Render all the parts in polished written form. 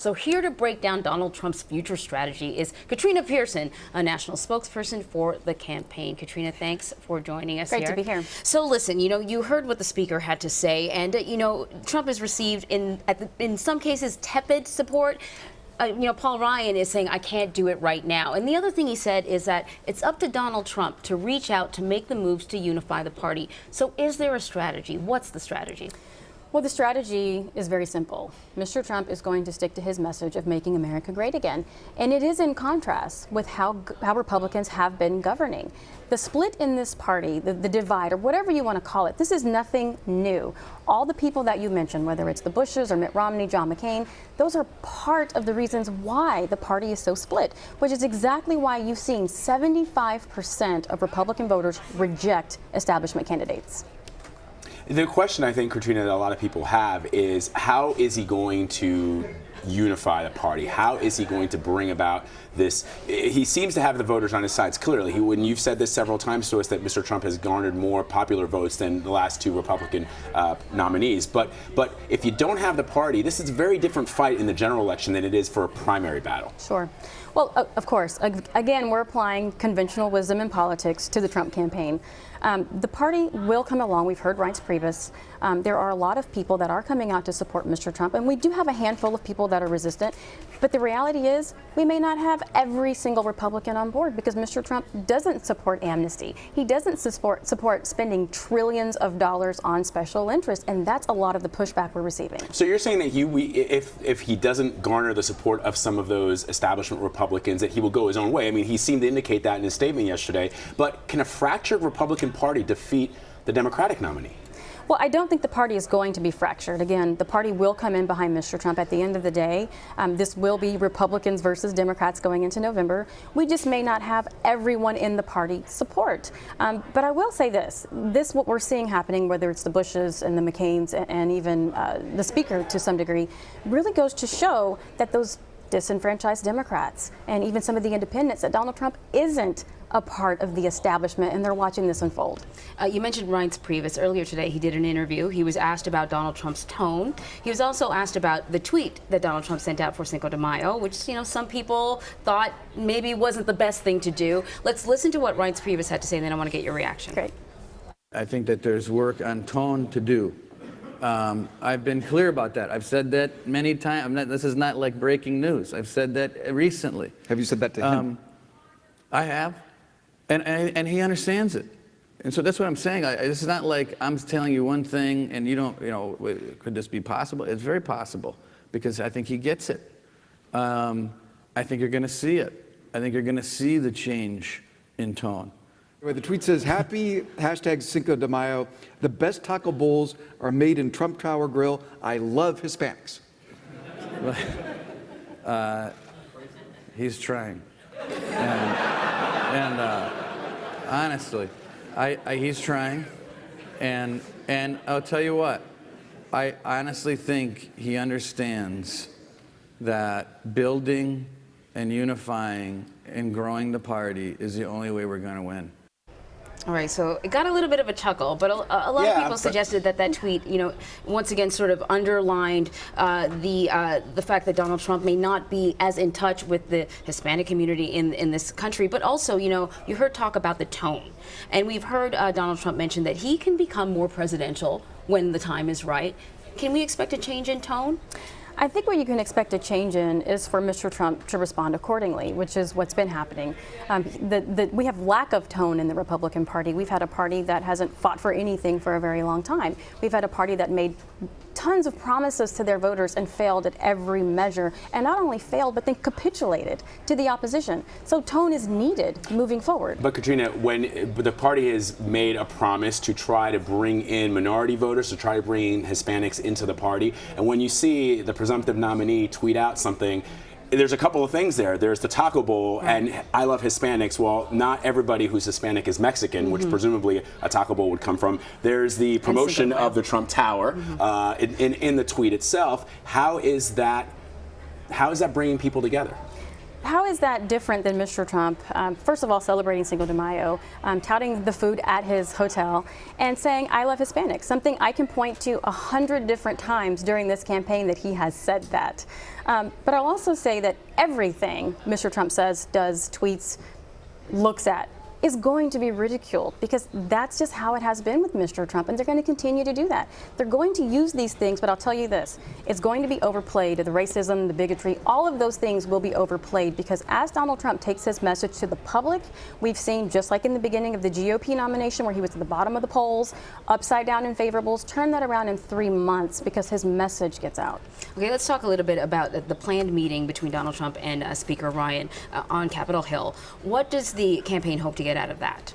So here to break down Donald Trump's future strategy is Katrina Pierson, a national spokesperson for the campaign. Katrina, thanks for joining us. Great to be here. So listen, you heard what the speaker had to say, and Trump has received in some cases tepid support. Paul Ryan is saying, I can't do it right now. And the other thing he said is that it's up to Donald Trump to reach out to make the moves to unify the party. So is there a strategy? What's the strategy? Well, the strategy is very simple. Mr. Trump is going to stick to his message of making America great again. And it is in contrast with how Republicans have been governing. The split in this party, the divide, or whatever you want to call it, this is nothing new. All the people that you mentioned, whether it's the Bushes or Mitt Romney, John McCain, those are part of the reasons why the party is so split, which is exactly why you've seen 75% of Republican voters reject establishment candidates. The question I think, Katrina, that a lot of people have is how is he going to unify the party? How is he going to bring about this? He seems to have the voters on his sides clearly. When you've said this several times to us that Mr. Trump has garnered more popular votes than the last two Republican nominees. But if you don't have the party, this is a very different fight in the general election than it is for a primary battle. Sure. Well, of course, again, we're applying conventional wisdom in politics to the Trump campaign. The party will come along. We've heard Reince Priebus. There are a lot of people that are coming out to support Mr. Trump, and we do have a handful of people that are resistant. But the reality is we may not have every single Republican on board because Mr. Trump doesn't support amnesty. He doesn't support spending trillions of dollars on special interests, and that's a lot of the pushback we're receiving. So you're saying that if he doesn't garner the support of some of those establishment Republicans, that he will go his own way. I mean, he seemed to indicate that in his statement yesterday. But can a fractured Republican Party defeat the Democratic nominee? Well, I don't think the party is going to be fractured. Again, the party will come in behind Mr. Trump at the end of the day. This will be Republicans versus Democrats going into November. We just may not have everyone in the party support. But I will say this, what we're seeing happening, whether it's the Bushes and the McCains and even the speaker to some degree, really goes to show that those disenfranchised Democrats and even some of the independents, that Donald Trump isn't a part of the establishment, and they're watching this unfold. You mentioned Reince Priebus. Earlier today, he did an interview. He was asked about Donald Trump's tone. He was also asked about the tweet that Donald Trump sent out for Cinco de Mayo, which, some people thought maybe wasn't the best thing to do. Let's listen to what Reince Priebus had to say, and then I want to get your reaction. Great. I think that there's work on tone to do. I've been clear about that. I've said that many times. This is not like breaking news. I've said that recently. Have you said that to him? I have. And he understands it. And so that's what I'm saying. It's not like I'm telling you one thing and you don't, could this be possible? It's very possible because I think he gets it. I think you're going to see it. I think you're going to see the change in tone. The tweet says, happy #Cinco de Mayo. The best taco bowls are made in Trump Tower Grill. I love Hispanics. He's trying. Honestly, he's trying, and I'll tell you what, I honestly think he understands that building and unifying and growing the party is the only way we're going to win. All right, so it got a little bit of a chuckle, but a lot of people suggested that tweet, once again sort of underlined the fact that Donald Trump may not be as in touch with the Hispanic community in this country, but also, you heard talk about the tone. And we've heard Donald Trump mention that he can become more presidential when the time is right. Can we expect a change in tone? I think what you can expect a change in is for Mr. Trump to respond accordingly, which is what's been happening. We have lack of tone in the Republican Party. We've had a party that hasn't fought for anything for a very long time. We've had a party that made tons of promises to their voters and failed at every measure, and not only failed, but then capitulated to the opposition. So tone is needed moving forward. But Katrina, when the party has made a promise to try to bring in minority voters, to try to bring Hispanics into the party, and when you see the presumptive nominee tweet out something, there's a couple of things there. There's the taco bowl and I love Hispanics. Well, not everybody who's Hispanic is Mexican, which presumably a taco bowl would come from. There's the promotion of the Trump Tower in the tweet itself. How is that bringing people together? how is that different than Mr. Trump? First of all, celebrating Cinco de Mayo, touting the food at his hotel, and saying, "I love Hispanics," something I can point to 100 different times during this campaign that he has said that. But I'll also say that everything Mr. Trump says, does, tweets, looks at, is going to be ridiculed, because that's just how it has been with Mr. Trump, and they're going to continue to do that. They're going to use these things, but I'll tell you this, it's going to be overplayed. The racism, the bigotry, all of those things will be overplayed, because as Donald Trump takes his message to the public, we've seen, just like in the beginning of the GOP nomination where he was at the bottom of the polls, upside down in favorables, turn that around in 3 months because his message gets out. Okay, let's talk a little bit about the planned meeting between Donald Trump and Speaker Ryan on Capitol Hill. What does the campaign hope to get out of that?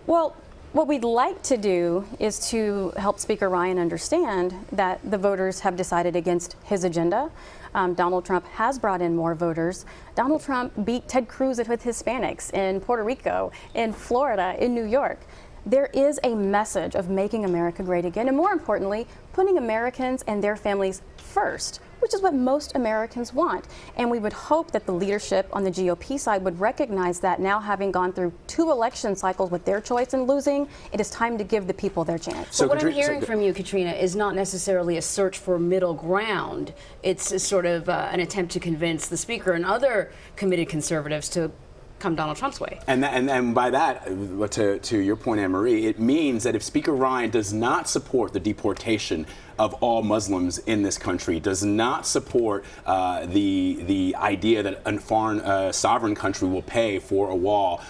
Well, what we'd like to do is to help Speaker Ryan understand that the voters have decided against his agenda. Donald Trump has brought in more voters. Donald Trump beat Ted Cruz with Hispanics in Puerto Rico, in Florida, in New York. There is a message of making America great again, and more importantly, putting Americans and their families first, which is what most Americans want. And we would hope that the leadership on the GOP side would recognize that now, having gone through 2 election cycles with their choice in losing, it is time to give the people their chance. So what I'm hearing from you, Katrina, is not necessarily a search for middle ground. It's a sort of an attempt to convince the Speaker and other committed conservatives to come Donald Trump's way. And by that, to your point, Anne Marie, it means that if Speaker Ryan does not support the deportation of all Muslims in this country, does not support the idea that a foreign sovereign country will pay for a wall,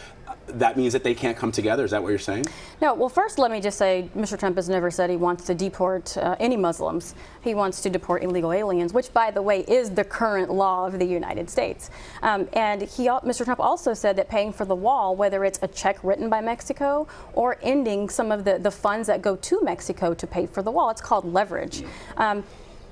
that means that they can't come together. Is that what you're saying? No, well, first let me just say Mr. Trump has never said he wants to deport any Muslims. He wants to deport illegal aliens, which, by the way, is the current law of the United States. And Mr. Trump also said that paying for the wall, whether it's a check written by Mexico or ending some of the funds that go to Mexico to pay for the wall, it's called leverage.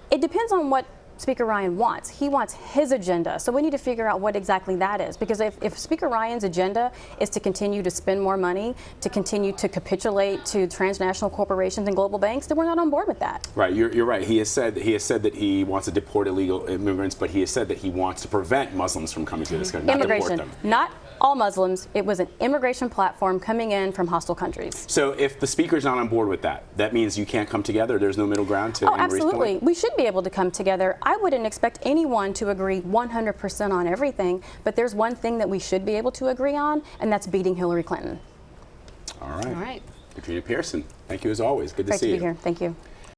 It depends on what Speaker Ryan wants. He wants his agenda. So we need to figure out what exactly that is. Because if Speaker Ryan's agenda is to continue to spend more money, to continue to capitulate to transnational corporations and global banks, then we're not on board with that. Right, you're right. He has said that he wants to deport illegal immigrants, but he has said that he wants to prevent Muslims from coming to this country, not Immigration, deport them. not all Muslims. It was an immigration platform coming in from hostile countries. So if the Speaker's not on board with that, that means you can't come together? There's no middle ground to Oh, Anne Marie's absolutely. point? We should be able to come together. I wouldn't expect anyone to agree 100% on everything, but there's one thing that we should be able to agree on, and that's beating Hillary Clinton. All right. All right. Katrina Pierson, thank you as always. Good to Great see to you. be here. Thank you.